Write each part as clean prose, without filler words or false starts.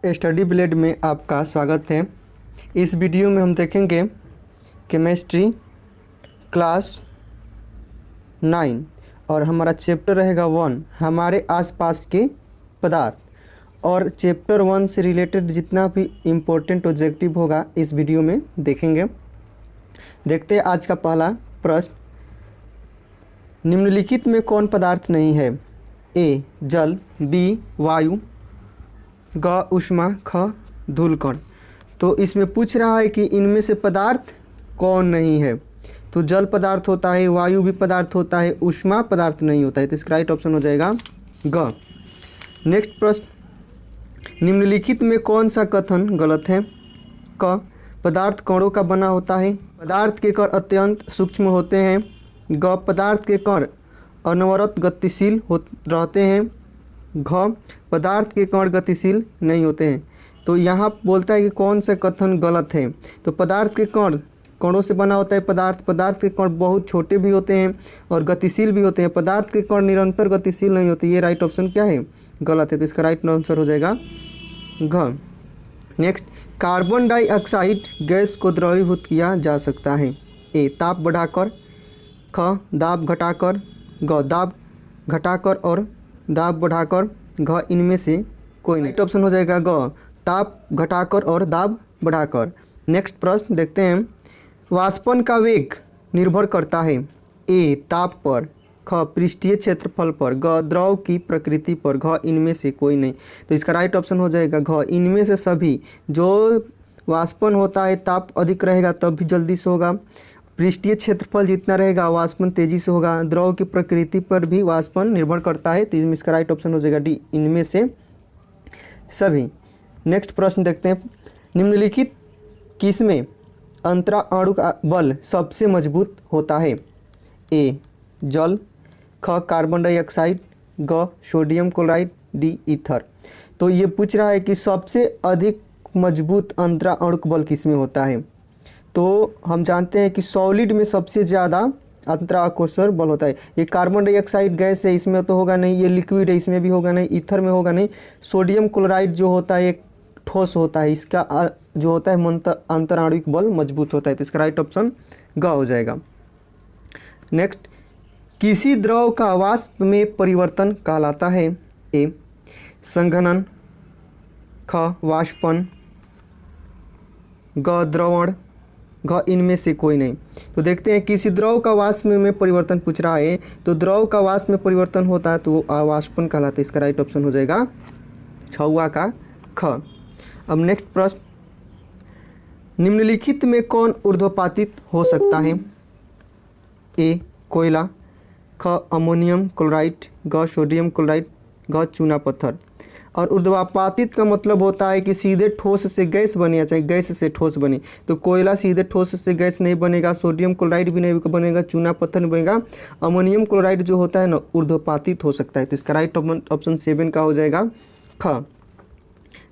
Study blade में आपका स्वागत है। इस वीडियो में हम देखेंगे केमिस्ट्री क्लास 9 और हमारा चैप्टर रहेगा 1 हमारे आसपास के पदार्थ। और चैप्टर 1 से रिलेटेड जितना भी इम्पोर्टेंट ऑब्जेक्टिव होगा इस वीडियो में देखेंगे। देखते हैं आज का पहला प्रश्न, निम्नलिखित में कौन पदार्थ नहीं है? ए जल, बी वायु, ग ऊष्मा, ख धूलकण। तो इसमें पूछ रहा है कि इनमें से पदार्थ कौन नहीं है। तो जल पदार्थ होता है, वायु भी पदार्थ होता है, ऊष्मा पदार्थ नहीं होता है। तो इसका राइट ऑप्शन हो जाएगा ग। नेक्स्ट प्रश्न, निम्नलिखित में कौन सा कथन गलत है? क पदार्थ कणों का बना होता है, पदार्थ के कण अत्यंत सूक्ष्म होते हैं। ग पदार्थ के कण अनवरत गतिशील रहते हैं। घ पदार्थ के कण गतिशील नहीं होते हैं। तो यहाँ बोलता है कि कौन सा कथन गलत है। तो पदार्थ के कण कणों से बना होता है पदार्थ के कण बहुत छोटे भी होते हैं और गतिशील भी होते हैं। पदार्थ के कण निरंतर गतिशील नहीं होते। ये राइट ऑप्शन क्या है? गलत है। तो इसका राइट आंसर हो जाएगा घ। नेक्स्ट, कार्बन डाइऑक्साइड गैस को द्रवीभूत किया जा सकता है। ए ताप बढ़ाकर, ख दाब घटाकर, ग दाब घटाकर और दाब बढ़ाकर, घ इनमें से कोई नहीं। ऑप्शन हो जाएगा ग ताप घटाकर और दाब बढ़ाकर। नेक्स्ट प्रश्न देखते हैं, वाष्पन का वेग निर्भर करता है। ए ताप पर, ख पृष्ठीय क्षेत्रफल पर, ग द्रव की प्रकृति पर, घ इनमें से कोई नहीं। तो इसका राइट ऑप्शन हो जाएगा घ इनमें से सभी। जो वाष्पन होता है ताप अधिक रहेगा तब भी जल्दी से होगा, पृष्ठीय क्षेत्रफल जितना रहेगा वाष्पन तेजी से होगा, द्रव की प्रकृति पर भी वाष्पन निर्भर करता है। तो इसका राइट ऑप्शन हो जाएगा डी इनमें से सभी। नेक्स्ट प्रश्न देखते हैं, निम्नलिखित किसमें अंतराणुक बल सबसे मजबूत होता है? ए जल, ख कार्बन डाइऑक्साइड, ग सोडियम क्लोराइड, डी ईथर। तो ये पूछ रहा है कि सबसे अधिक मजबूत अंतराणुक बल किसमें होता है। तो हम जानते हैं कि सॉलिड में सबसे ज़्यादा अंतराकोषीय बल होता है। ये कार्बन डाइऑक्साइड गैस है, इसमें तो होगा नहीं। ये लिक्विड है, इसमें भी होगा नहीं। ईथर में होगा नहीं। सोडियम क्लोराइड जो होता है एक ठोस होता है, इसका जो होता है अंतराणुक बल मजबूत होता है। तो इसका राइट ऑप्शन ग हो जाएगा। नेक्स्ट, किसी द्रव का वाष्प में परिवर्तन कहलाता है? ए संघनन, ख वाष्पन, ग द्रवण, घ इनमें से कोई नहीं। तो देखते हैं किसी द्रव का वाष्प में परिवर्तन पूछ रहा है। तो द्रव का वाष्प में परिवर्तन होता है तो वो अवाष्पन कहलाता है। इसका राइट ऑप्शन हो जाएगा छवा का ख। अब नेक्स्ट प्रश्न, निम्नलिखित में कौन ऊर्ध्वपातित हो सकता है? ए कोयला, ख अमोनियम क्लोराइड, ग सोडियम क्लोराइड, घ चूना पत्थर। और ऊर्ध्वपातित का मतलब होता है कि सीधे ठोस से गैस बने या चाहे गैस से ठोस बने। तो कोयला सीधे ठोस से गैस नहीं बनेगा, सोडियम क्लोराइड भी नहीं बनेगा, चूना पत्थर नहीं बनेगा। अमोनियम क्लोराइड जो होता है ना ऊर्ध्वपातित हो सकता है। तो इसका राइट ऑप्शन 7 का हो जाएगा ख।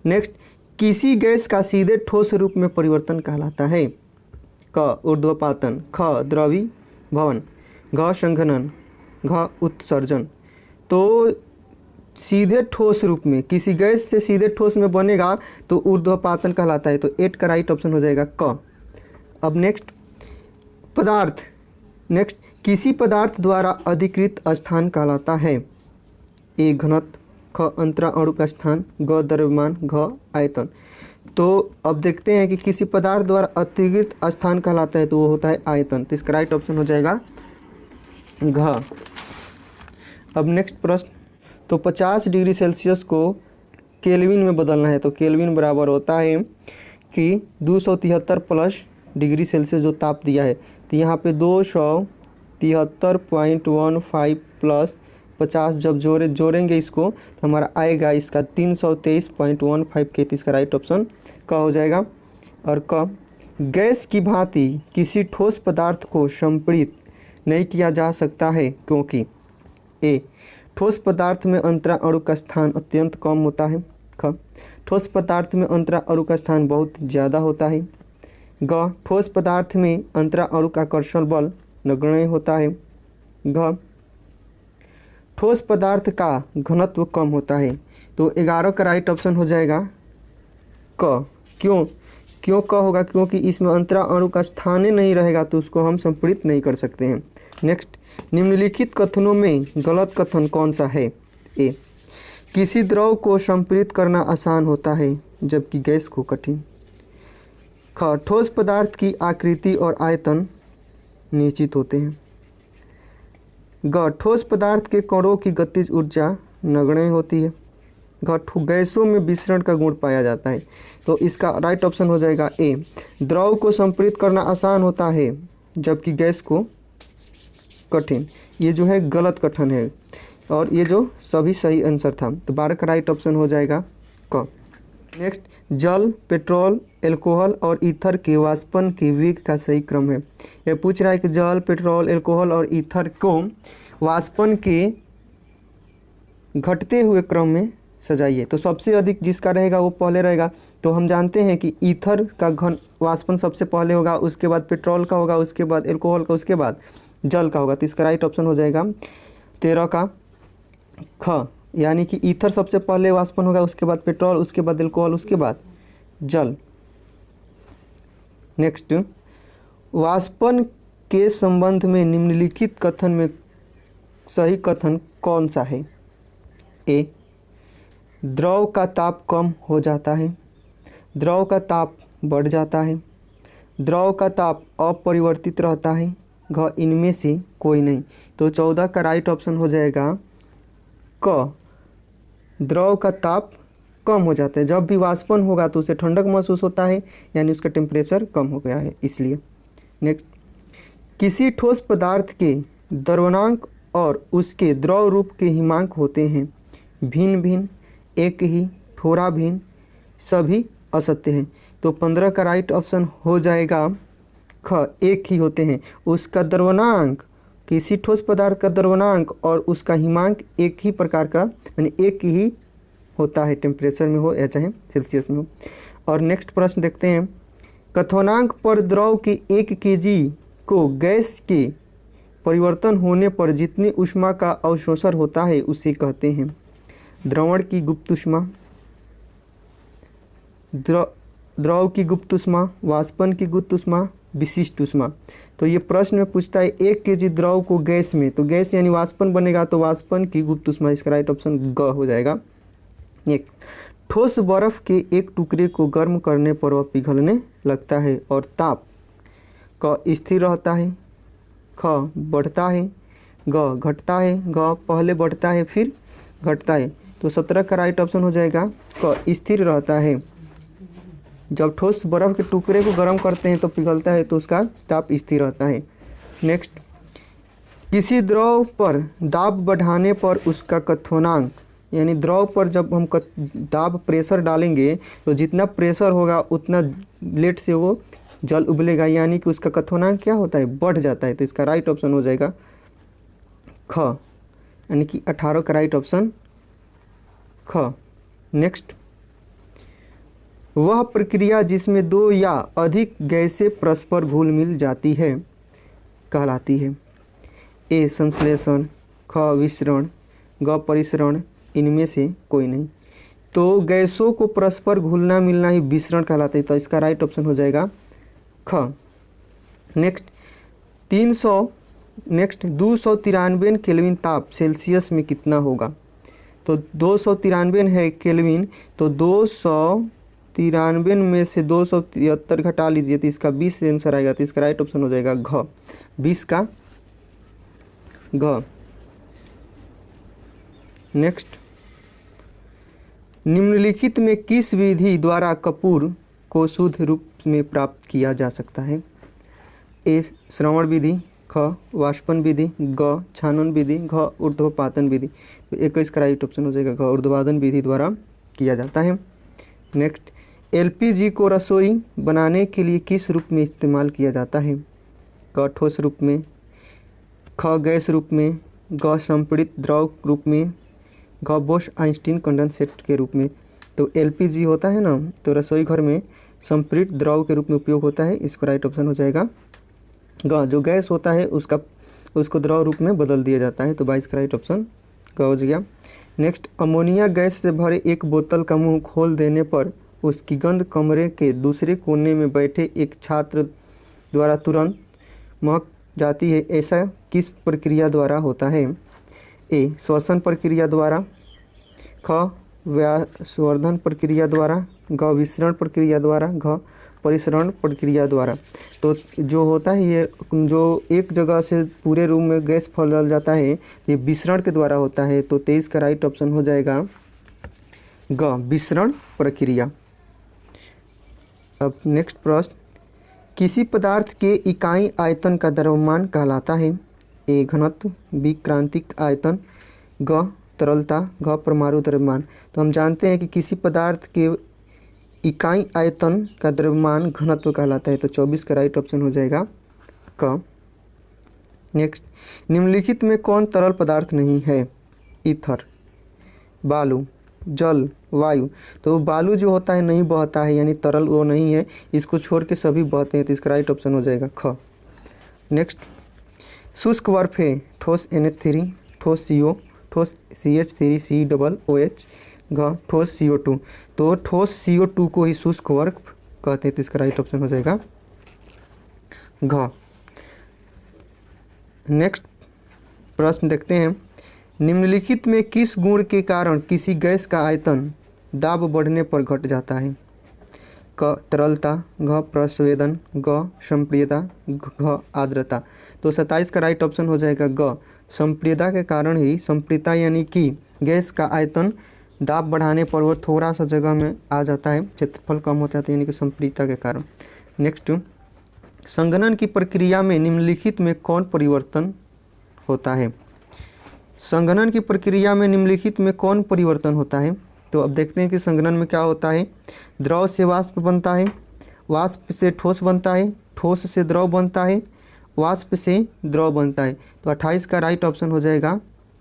नेक्स्ट, किसी गैस का सीधे ठोस रूप में परिवर्तन कहलाता है? क ऊर्ध्वपातन, ख द्रवीभवन, घ संघनन, घ उत्सर्जन। तो सीधे ठोस रूप में किसी गैस से सीधे ठोस में बनेगा तो ऊर्ध्वपातन कहलाता है। तो 8 का राइट ऑप्शन हो जाएगा क। अब नेक्स्ट पदार्थ, नेक्स्ट किसी पदार्थ द्वारा अधिकृत स्थान कहलाता है? ए घनत्व, ख अंतराणुक स्थान, ग द्रव्यमान, घ आयतन। तो अब देखते हैं कि किसी पदार्थ द्वारा अधिकृत स्थान कहलाता है तो वो होता है आयतन। तो इसका राइट ऑप्शन हो जाएगा घ। अब नेक्स्ट प्रश्न, तो 50 डिग्री सेल्सियस को केल्विन में बदलना है। तो केल्विन बराबर होता है कि 273 प्लस डिग्री सेल्सियस जो ताप दिया है। तो यहाँ पे 273.15 प्लस 50 जब जोड़ेंगे इसको तो हमारा आएगा इसका 323.15 के। इसका राइट ऑप्शन क हो जाएगा। और क, गैस की भांति किसी ठोस पदार्थ को संपीड़ित नहीं किया जा सकता है क्योंकि ए ठोस पदार्थ में अंतराणुक का स्थान अत्यंत कम होता है। ख ठोस पदार्थ में अंतराणुक का स्थान बहुत ज़्यादा होता है। ग ठोस पदार्थ में अंतराणुक आकर्षण बल नगण्य होता है। घ ठोस पदार्थ का घनत्व कम होता है। तो 11 का राइट ऑप्शन हो जाएगा क। क्यों क्यों क होगा? क्योंकि इसमें अंतरा अणु का स्थान ही नहीं रहेगा तो उसको हम संपीड़ित नहीं कर सकते हैं। नेक्स्ट, निम्नलिखित कथनों में गलत कथन कौन सा है? ए, किसी द्रव को संपीड़ित करना आसान होता है जबकि गैस को कठिन। ख, ठोस पदार्थ की आकृति और आयतन निश्चित होते हैं। ग, ठोस पदार्थ के कणों की गतिज ऊर्जा नगण्य होती है। घ, गैसों में विसरण का गुण पाया जाता है। तो इसका राइट ऑप्शन हो जाएगा ए, द्रव को संपीड़ित करना आसान होता है जबकि गैस को कठिन। ये जो है गलत कथन है और ये जो सभी सही आंसर था। तो 12 का राइट ऑप्शन हो जाएगा क। नेक्स्ट, जल, पेट्रोल, एल्कोहल और ईथर के वाष्पन के वेग का सही क्रम है। यह पूछ रहा है कि जल, पेट्रोल, एल्कोहल और ईथर को वाष्पन के घटते हुए क्रम में सजाइए। तो सबसे अधिक जिसका रहेगा वो पहले रहेगा। तो हम जानते हैं कि ईथर का घन वाष्पन सबसे पहले होगा, उसके बाद पेट्रोल का होगा, उसके बाद एल्कोहल का, उसके बाद जल का होगा। तो इसका राइट ऑप्शन हो जाएगा 13 का ख, यानी कि ईथर सबसे पहले वाष्पन होगा, उसके बाद पेट्रोल, उसके बाद एल्कोहल, उसके बाद जल। नेक्स्ट, वाष्पन के संबंध में निम्नलिखित कथन में सही कथन कौन सा है? ए, द्रव का ताप कम हो जाता है, द्रव का ताप बढ़ जाता है, द्रव का ताप अपरिवर्तित रहता है। घ, इनमें से कोई नहीं। तो 14 का राइट ऑप्शन हो जाएगा क, द्रव का ताप कम हो जाता है। जब भी वाष्पन होगा तो उसे ठंडक महसूस होता है, यानी उसका टेम्परेचर कम हो गया है इसलिए। नेक्स्ट, किसी ठोस पदार्थ के द्रवणांक और उसके द्रव रूप के हिमांक होते हैं। भिन्न भिन्न, एक ही, थोड़ा भिन्न, सभी असत्य हैं। तो 15 का राइट ऑप्शन हो जाएगा ख, एक ही होते हैं। उसका द्रवणांक, किसी ठोस पदार्थ का द्रवणांक और उसका हिमांक एक ही प्रकार का, यानी एक ही होता है, टेम्परेचर में हो या चाहे सेल्सियस में हो। और नेक्स्ट प्रश्न देखते हैं, क्वथनांक पर द्रव के 1 kg को गैस के परिवर्तन होने पर जितनी ऊष्मा का अवशोषण होता है उसे कहते हैं द्रवण की गुप्त ऊष्मा, द्रव की गुप्त ऊष्मा, वाष्पन की गुप्त ऊष्मा, विशिष्ट ऊष्मा। तो ये प्रश्न में पूछता है 1 kg द्रव को गैस में, तो गैस यानी वाष्पन बनेगा, तो वाष्पन की गुप्त ऊष्मा। इसका राइट ऑप्शन ग हो जाएगा। नेक्स्ट, ठोस बर्फ के एक टुकड़े को गर्म करने पर वह पिघलने लगता है और ताप क, स्थिर रहता है, ख, बढ़ता है, ग, घटता है। ग, पहले बढ़ता है फिर घटता है। तो 17 का राइट ऑप्शन हो जाएगा क, स्थिर रहता है। जब ठोस बर्फ के टुकड़े को गर्म करते हैं तो पिघलता है, तो उसका ताप स्थिर रहता है। नेक्स्ट, किसी द्रव पर दाब बढ़ाने पर उसका क्वथनांक, यानी द्रव पर जब हम दाब प्रेशर डालेंगे तो जितना प्रेशर होगा उतना लेट से वो जल उबलेगा, यानी कि उसका क्वथनांक क्या होता है? बढ़ जाता है। तो इसका राइट ऑप्शन हो जाएगा ख, यानी कि 18 का राइट ऑप्शन ख। नेक्स्ट, वह प्रक्रिया जिसमें 2 या अधिक गैसें परस्पर घुल मिल जाती है कहलाती है ए, संश्लेषण, ख, विसरण, ग, परिसरण, इनमें से कोई नहीं। तो गैसों को परस्पर घुलना मिलना ही विसरण कहलाता है। तो इसका राइट ऑप्शन हो जाएगा ख। नेक्स्ट, 293 केल्विन ताप सेल्सियस में कितना होगा? तो 293 है केल्विन, तो 293 में से 273 घटा लीजिए तो इसका 20 आंसर आएगा। तो इसका राइट ऑप्शन हो जाएगा घ, 20 का घ। नेक्स्ट, निम्नलिखित में किस विधि द्वारा कपूर को शुद्ध रूप में प्राप्त किया जा सकता है? ए, श्रवण विधि, ख, वाष्पन विधि, ग, छानन विधि, घ, ऊर्ध्वपातन विधि। तो 21 का राइट ऑप्शन हो जाएगा घ, ऊर्ध्वपातन विधि द्वारा किया जाता है। नेक्स्ट, एलपीजी को रसोई बनाने के लिए किस रूप में इस्तेमाल किया जाता है? क, ठोस रूप में, ख, गैस रूप में, ग, संपीड़ित द्रव रूप में, घ, बोस आइंस्टीन कंडेंसेट के रूप में। तो एलपीजी होता है ना, तो रसोई घर में संपीड़ित द्रव के रूप में उपयोग होता है। इसका राइट ऑप्शन हो जाएगा ग। जो गैस होता है उसको द्रव रूप में बदल दिया जाता है। तो 22 का राइट ऑप्शन ग हो गया। नेक्स्ट, अमोनिया गैस से भरे एक बोतल का मुंह खोल देने पर उसकी गंध कमरे के दूसरे कोने में बैठे एक छात्र द्वारा तुरंत महक जाती है, ऐसा किस प्रक्रिया द्वारा होता है? ए श्वसन प्रक्रिया द्वारा, ख व्यासवर्धन प्रक्रिया द्वारा, ग विसरण प्रक्रिया द्वारा, घ परिसरण प्रक्रिया द्वारा। तो जो होता है ये जो एक जगह से पूरे रूम में गैस फैल जाता है ये विसरण के द्वारा होता है। तो 23 का राइट ऑप्शन हो जाएगा ग विसरण प्रक्रिया। अब नेक्स्ट प्रश्न, किसी पदार्थ के इकाई आयतन का द्रव्यमान कहलाता है? ए घनत्व, बी क्रांतिक आयतन, ग तरलता, घ परमाणु द्रव्यमान। तो हम जानते हैं कि किसी पदार्थ के इकाई आयतन का द्रव्यमान घनत्व कहलाता है। तो 24 का राइट ऑप्शन हो जाएगा क। नेक्स्ट, निम्नलिखित में कौन तरल पदार्थ नहीं है? ईथर, बालू, जल, वायु। तो बालू जो होता है नहीं बहता है, यानी तरल वो नहीं है, इसको छोड़ के सभी बहते हैं। तो इसका राइट ऑप्शन हो जाएगा ख। नेक्स्ट, शुष्क बर्फ है? ठोस NH3, ठोस CO, ठोस CH3COOH, घ ठोस CO2। तो ठोस CO2 को ही शुष्क बर्फ कहते हैं। तो इसका राइट ऑप्शन हो जाएगा घ। नेक्स्ट प्रश्न देखते हैं, निम्नलिखित में किस गुण के कारण किसी गैस का आयतन दाब बढ़ने पर घट जाता है? क तरलता, घ प्रस्वेदन, ग संप्रियता, घ आर्द्रता। तो 27 का राइट ऑप्शन हो जाएगा ग। संप्रियता के कारण ही, संप्रियता यानी कि गैस का आयतन दाब बढ़ाने पर वो थोड़ा सा जगह में आ जाता है, क्षेत्रफल कम होता है, यानी कि संप्रियता के कारण। नेक्स्ट, संघनन की प्रक्रिया में निम्नलिखित में कौन परिवर्तन होता है? संघनन की प्रक्रिया में निम्नलिखित में कौन परिवर्तन होता है? तो अब देखते हैं कि संघनन में क्या होता है। द्रव से वाष्प बनता है, वाष्प से ठोस बनता है, ठोस से द्रव बनता है, वाष्प से द्रव बनता है। तो 28 का राइट ऑप्शन हो जाएगा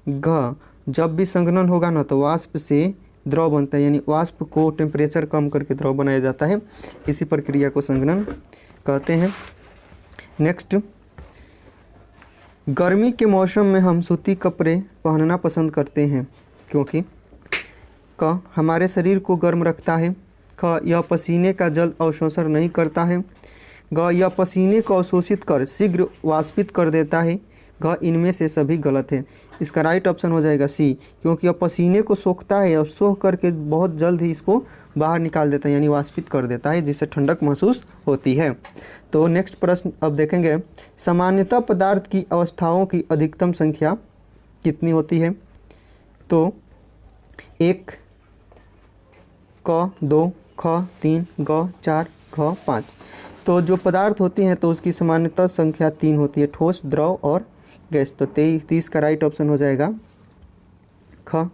घ। जब भी संघनन होगा ना तो वाष्प से द्रव बनता है, यानी वाष्प को टेम्परेचर कम करके द्रव बनाया जाता है। इसी प्रक्रिया को संघनन कहते हैं। नेक्स्ट, गर्मी के मौसम में हम सूती कपड़े पहनना पसंद करते हैं क्योंकि क हमारे शरीर को गर्म रखता है, ख यह पसीने का जल्द अवशोषण नहीं करता है, ग यह पसीने को अवशोषित कर शीघ्र वाष्पित कर देता है, घ इनमें से सभी गलत है। इसका राइट ऑप्शन हो जाएगा सी, क्योंकि यह पसीने को सोखता है और सोख करके बहुत जल्द ही इसको बाहर निकाल देता है, यानी वाष्पित कर देता है, जिससे ठंडक महसूस होती है। तो नेक्स्ट प्रश्न अब देखेंगे, सामान्यतः पदार्थ की अवस्थाओं की अधिकतम संख्या कितनी होती है? तो 1, क 2, ख 3, ग 4, घ 5। तो जो पदार्थ होती हैं तो उसकी सामान्यतः संख्या 3 होती है, ठोस, द्रव और गैस। तो 30 का राइट ऑप्शन हो जाएगा ख।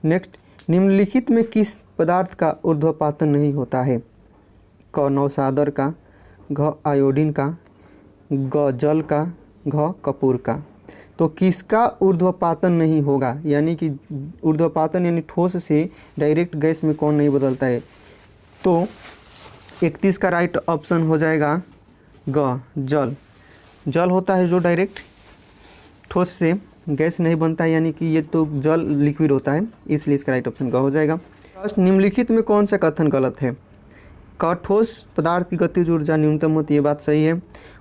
नेक्स्ट, निम्नलिखित में किस पदार्थ का ऊर्ध्वपातन नहीं होता है? क नौशादर का, घ आयोडीन का, ग जल का, घ कपूर का। तो किसका ऊर्ध्वपातन नहीं होगा, यानी कि ऊर्ध्वपातन यानी ठोस से डायरेक्ट गैस में कौन नहीं बदलता है? तो 31 का राइट ऑप्शन हो जाएगा ग जल। जल होता है जो डायरेक्ट ठोस से गैस नहीं बनता है, यानी कि ये तो जल लिक्विड होता है, इसलिए इसका राइट ऑप्शन ग हो जाएगा। निम्नलिखित में कौन सा कथन गलत है? क ठोस पदार्थ की गतिज ऊर्जा न्यूनतम होती है, ये बात सही है।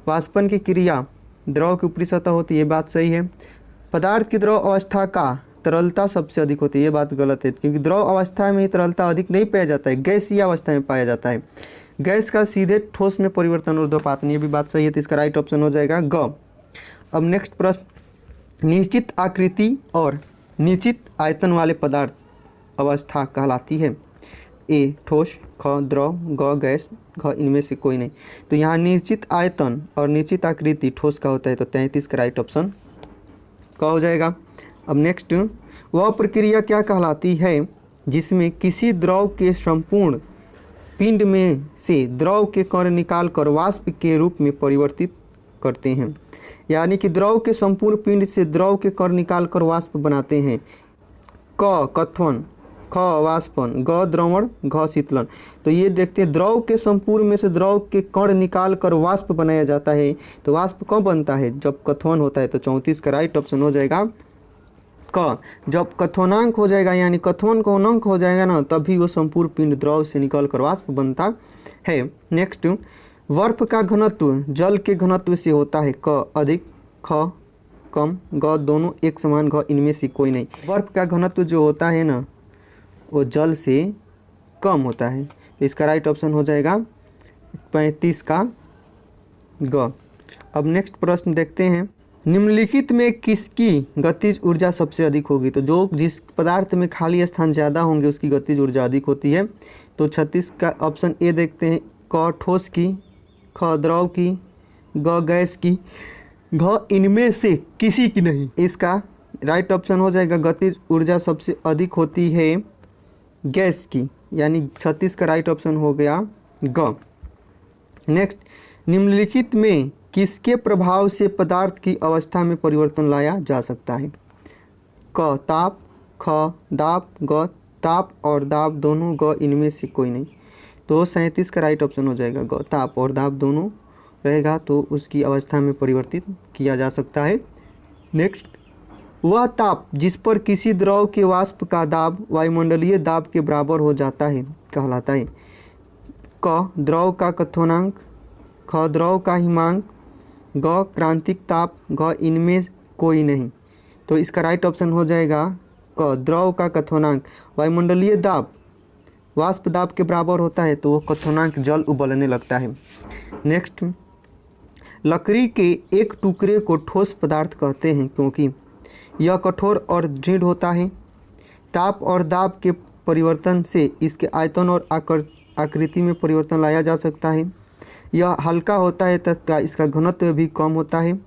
वाष्पन की क्रिया द्रव की ऊपरी सतह होती है, ये बात सही है। पदार्थ की द्रव अवस्था का तरलता सबसे अधिक होती है, ये बात गलत है, क्योंकि द्रव अवस्था में ही तरलता अधिक नहीं पाया जाता है, गैसीय अवस्था में पाया जाता है। गैस का सीधे ठोस में परिवर्तन ऊर्ध्वपातन, ये भी बात सही है। तो इसका राइट ऑप्शन हो जाएगा ग। अब नेक्स्ट प्रश्न, निश्चित आकृति और निश्चित आयतन वाले पदार्थ अवस्था कहलाती है? ए ठोस, ख द्रव, ग गैस, घ इनमें से कोई नहीं। तो यहाँ निश्चित आयतन और निश्चित आकृति ठोस का होता है, तो 33 का राइट ऑप्शन का हो जाएगा। अब नेक्स्ट, वह प्रक्रिया क्या कहलाती है जिसमें किसी द्रव के संपूर्ण पिंड में से द्रव के कण निकालकर वाष्प के रूप में परिवर्तित करते हैं? यानी कि द्रव के संपूर्ण पिंड से द्रव के कण निकालकर वाष्प बनाते हैं। क कथन, ख वाष्पन, ग द्रवण, घ शीतलन। तो ये देखते हैं, द्रव के संपूर्ण में से द्रव के कण निकाल कर वाष्प बनाया जाता है। तो वाष्प कब बनता है? जब कथन होता है। तो 34 का राइट ऑप्शन हो जाएगा क जब कथनांक हो जाएगा यानी कथन कोणांक हो जाएगा ना, तभी वो संपूर्ण पिंड द्रव से निकल कर वाष्प बनता है। नेक्स्ट, बर्फ का घनत्व जल के घनत्व से होता है। क अधिक, ख कम, ग दोनों एक समान, घ इनमें से कोई नहीं। बर्फ का घनत्व जो होता है ना वो जल से कम होता है, तो इसका राइट ऑप्शन हो जाएगा 35 का ग। अब नेक्स्ट प्रश्न देखते हैं, निम्नलिखित में किसकी गतिज ऊर्जा सबसे अधिक होगी? तो जो जिस पदार्थ में खाली स्थान ज़्यादा होंगे उसकी गतिज ऊर्जा अधिक होती है। तो 36 का ऑप्शन ए देखते हैं, क ठोस की, ख द्रव की, ग गैस की, घ इनमें से किसी की नहीं। इसका राइट ऑप्शन हो जाएगा गतिज ऊर्जा सबसे अधिक होती है गैस की, यानी 36 का राइट ऑप्शन हो गया ग। नेक्स्ट, निम्नलिखित में किसके प्रभाव से पदार्थ की अवस्था में परिवर्तन लाया जा सकता है? क ताप, ख दाब, ग ताप और दाब दोनों, ग इनमें से कोई नहीं। तो 37 का राइट ऑप्शन हो जाएगा ग, ताप और दाब दोनों रहेगा तो उसकी अवस्था में परिवर्तित किया जा सकता है। नेक्स्ट, वह ताप जिस पर किसी द्रव के वाष्प का दाब वायुमंडलीय दाब के बराबर हो जाता है कहलाता है। क द्रव का कथनांक, ख द्रव का हिमांक, ग क्रांतिक ताप, घ इनमें कोई नहीं। तो इसका राइट ऑप्शन हो जाएगा क द्रव का कथनांक वायुमंडलीय दाब वाष्प दाब के बराबर होता है तो वो कथनांक जल उबलने लगता है। नेक्स्ट, लकड़ी के एक टुकड़े को ठोस पदार्थ कहते हैं क्योंकि यह कठोर और दृढ़ होता है। ताप और दाब के परिवर्तन से इसके आयतन और आकृति में परिवर्तन लाया जा सकता है। यह हल्का होता है तथा इसका घनत्व भी कम होता है।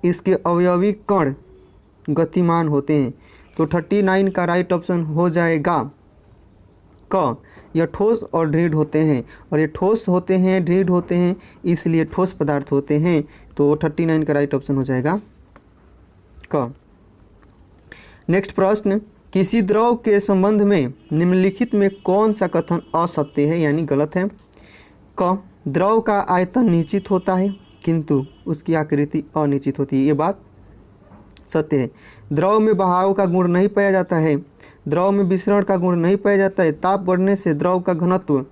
इसके अवयवी कण गतिमान होते हैं। तो 39 का राइट ऑप्शन हो जाएगा क, यह ठोस और दृढ़ होते हैं, और ये ठोस होते हैं दृढ़ होते हैं इसलिए ठोस पदार्थ होते हैं। तो 39 का राइट ऑप्शन हो जाएगा क। नेक्स्ट प्रश्न, किसी द्रव के संबंध में निम्नलिखित में कौन सा कथन असत्य है यानी गलत है? क द्रव का आयतन निश्चित होता है किंतु उसकी आकृति अनिश्चित होती है, ये बात सत्य है। द्रव में बहाव का गुण नहीं पाया जाता है, द्रव में विसरण का गुण नहीं पाया जाता है, ताप बढ़ने से द्रव का घनत्व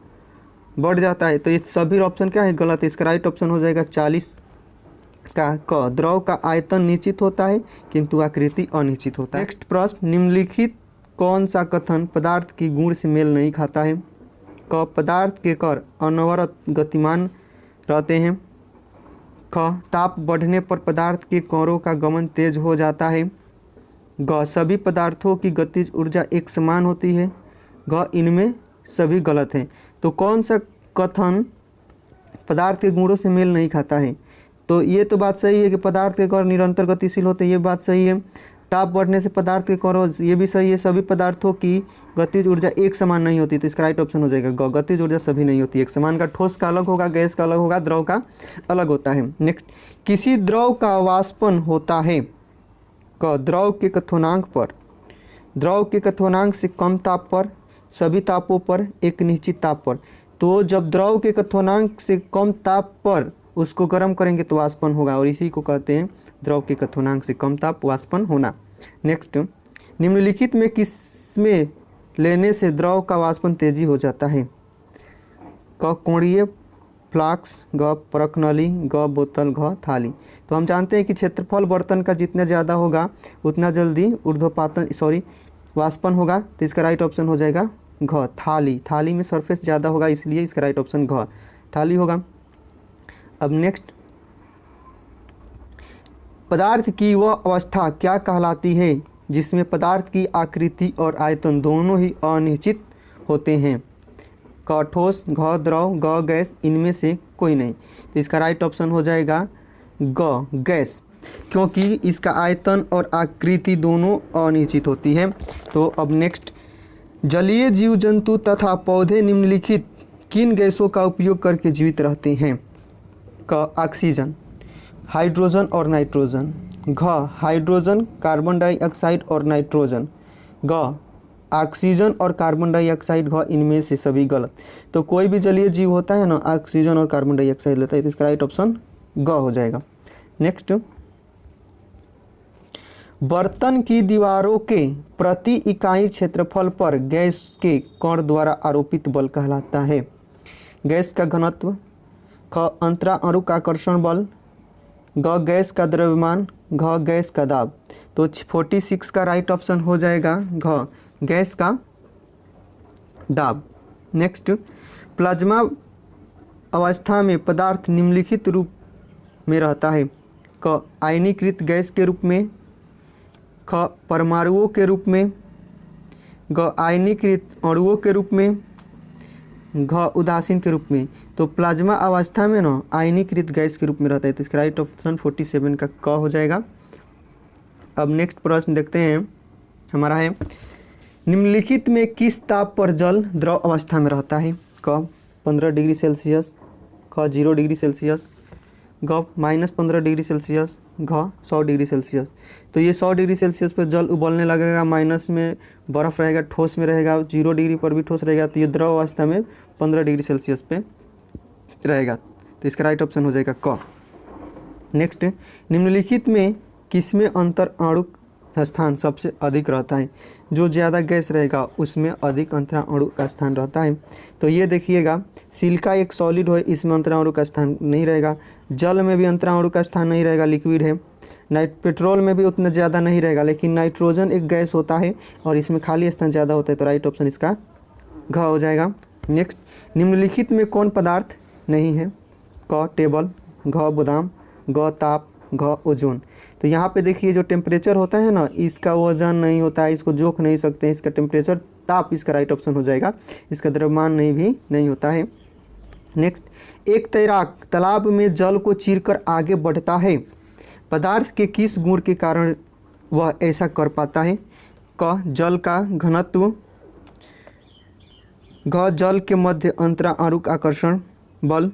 बढ़ जाता है। तो ये सभी ऑप्शन क्या है? गलत है। इसका राइट ऑप्शन हो जाएगा 40 का क, द्रव का आयतन निश्चित होता है किंतु आकृति अनिश्चित होता है। नेक्स्ट प्रश्न, निम्नलिखित कौन सा कथन पदार्थ की गुण से मेल नहीं खाता है? क पदार्थ के कण अनवरत गतिमान रहते हैं। ख ताप बढ़ने पर पदार्थ के कणों का गमन तेज हो जाता है। ग सभी पदार्थों की गतिज ऊर्जा एक समान होती है। घ इनमें सभी गलत हैं। तो कौन सा कथन पदार्थ के गुणों से मेल नहीं खाता है? तो ये तो बात सही है कि पदार्थ के कण निरंतर गतिशील होते हैं, ये बात सही है। ताप बढ़ने से पदार्थ के कण, ये भी सही है। सभी पदार्थों की गतिज ऊर्जा एक समान नहीं होती, तो इसका राइट ऑप्शन हो जाएगा ग, गतिज ऊर्जा सभी नहीं होती एक समान। का ठोस का अलग होगा, गैस का अलग होगा, द्रव का अलग होता है। नेक्स्ट, किसी द्रव का वाष्पन होता है क द्रव के कथनांक पर, द्रव के कथनांक से कम ताप पर, सभी तापों पर, एक निश्चित ताप पर। तो जब द्रव के कथनांक से कम ताप पर उसको गर्म करेंगे तो वाष्पन होगा, और इसी को कहते हैं द्रव के कथनांक से कम ताप वाष्पन होना। नेक्स्ट, निम्नलिखित में किसमें लेने से द्रव का वाष्पन तेजी हो जाता है? क कोणीय फ्लास्क, ग परखनली, ग बोतल, घ थाली। तो हम जानते हैं कि क्षेत्रफल बर्तन का जितना ज़्यादा होगा उतना जल्दी ऊर्ध्वपातन वाष्पन होगा, तो इसका राइट ऑप्शन हो जाएगा घ, थाली। थाली में सरफेस ज़्यादा होगा इसलिए इसका राइट ऑप्शन घ, थाली होगा। अब नेक्स्ट, पदार्थ की वह अवस्था क्या कहलाती है जिसमें पदार्थ की आकृति और आयतन दोनों ही अनिश्चित होते हैं? क ठोस, घ द्रव, ग गैस, इनमें से कोई नहीं। तो इसका राइट ऑप्शन हो जाएगा ग, गैस, क्योंकि इसका आयतन और आकृति दोनों अनिश्चित होती है। तो अब नेक्स्ट, जलीय जीव जंतु तथा पौधे निम्नलिखित किन गैसों का उपयोग करके जीवित रहते हैं? क ऑक्सीजन, हाइड्रोजन और नाइट्रोजन, घ हाइड्रोजन, कार्बन डाइऑक्साइड और नाइट्रोजन, ग ऑक्सीजन और कार्बन डाइऑक्साइड, घ इनमें से सभी गलत। तो कोई भी जलीय जीव होता है ना ऑक्सीजन और कार्बन डाइऑक्साइड लेता है, तो इसका राइट ऑप्शन ग हो जाएगा। नेक्स्ट, बर्तन की दीवारों के प्रति इकाई क्षेत्रफल पर गैस के कण द्वारा आरोपित बल कहलाता है। गैस का घनत्व, ख अंतराणुक आकर्षण बल, ग गैस का द्रव्यमान, घ गैस का दाब। तो 46 का राइट ऑप्शन हो जाएगा घ गैस का दाब। नेक्स्ट, प्लाज्मा अवस्था में पदार्थ निम्नलिखित रूप में रहता है। क आयनीकृत गैस के रूप में, ख परमाणुओं के रूप में, ग आयनीकृत अणुओं के रूप में, घ उदासीन के रूप में। तो प्लाज्मा अवस्था में ना आयनीकृत गैस के रूप में रहता है, तो इसका राइट ऑप्शन 47 का क हो जाएगा। अब नेक्स्ट प्रश्न देखते हैं, हमारा है निम्नलिखित में किस ताप पर जल द्रव अवस्था में रहता है। क 15 डिग्री सेल्सियस, ख 0 डिग्री सेल्सियस, ग -15 डिग्री सेल्सियस, घ 100 डिग्री सेल्सियस। तो ये 100 डिग्री सेल्सियस पर जल उबलने लगेगा, माइनस में बर्फ़ रहेगा, ठोस में रहेगा, 0 डिग्री पर भी ठोस रहेगा। तो ये द्रव अवस्था में 15 डिग्री सेल्सियस पे रहेगा, तो इसका राइट ऑप्शन हो जाएगा क। नेक्स्ट, निम्नलिखित में किसमें अंतराणुक स्थान सबसे अधिक रहता है। जो ज़्यादा गैस रहेगा उसमें अधिक अंतराणु का स्थान रहता है। तो ये देखिएगा, सिलिका एक सॉलिड है, इसमें अंतराणु का स्थान नहीं रहेगा। जल में भी अंतराणु का स्थान नहीं रहेगा, लिक्विड है। पेट्रोल में भी उतना ज़्यादा नहीं रहेगा, लेकिन नाइट्रोजन एक गैस होता है और इसमें खाली स्थान ज़्यादा होता है, तो राइट ऑप्शन इसका घ हो जाएगा। नेक्स्ट, निम्नलिखित में कौन पदार्थ नहीं है। क टेबल, घ बादाम, ग ताप, घ ओजोन। तो यहाँ पे देखिए जो टेम्परेचर होता है ना, इसका वजन नहीं होता है, इसको जोख नहीं सकते हैं, इसका टेम्परेचर ताप इसका राइट ऑप्शन हो जाएगा। इसका द्रव्यमान नहीं होता है। नेक्स्ट, एक तैराक तालाब में जल को चीरकर आगे बढ़ता है, पदार्थ के किस गुण के कारण वह ऐसा कर पाता है। क जल का घनत्व, घ जल के मध्य अंतराणुक आकर्षण बल,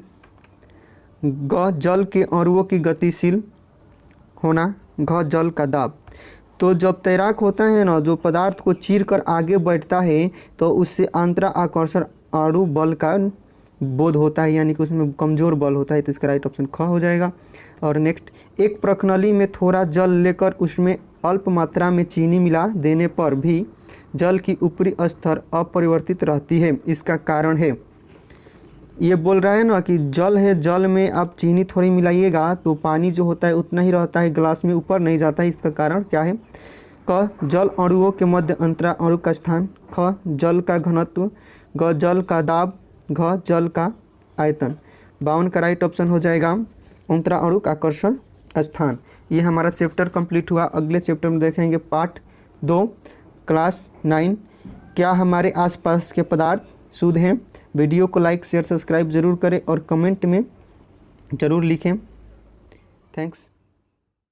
ग जल के अणुओं की गतिशील होना, घ जल का दाब। तो जब तैराक होता है ना, जो पदार्थ को चीर कर आगे बढ़ता है तो उससे अंतरा आकर्षण अणु बल का बोध होता है, यानी कि उसमें कमज़ोर बल होता है, तो इसका राइट ऑप्शन ख हो जाएगा। और नेक्स्ट, एक प्रणाली में थोड़ा जल लेकर उसमें अल्प मात्रा में चीनी मिला देने पर भी जल की ऊपरी स्तर अपरिवर्तित रहती है, इसका कारण है। ये बोल रहा है ना कि जल है, जल में आप चीनी थोड़ी मिलाइएगा तो पानी जो होता है उतना ही रहता है ग्लास में, ऊपर नहीं जाता है। इसका कारण क्या है। क जल अणुओं के मध्य अंतराणु का स्थान, ख जल का घनत्व, ग जल का दाब, घ जल का आयतन। 52 का राइट ऑप्शन हो जाएगा अंतराणु आकर्षण स्थान। ये हमारा चैप्टर कंप्लीट हुआ। अगले चैप्टर में देखेंगे पार्ट 2 क्लास 9, क्या हमारे आसपास के पदार्थ शुद्ध हैं। वीडियो को लाइक शेयर सब्सक्राइब ज़रूर करें और कमेंट में ज़रूर लिखें। थैंक्स।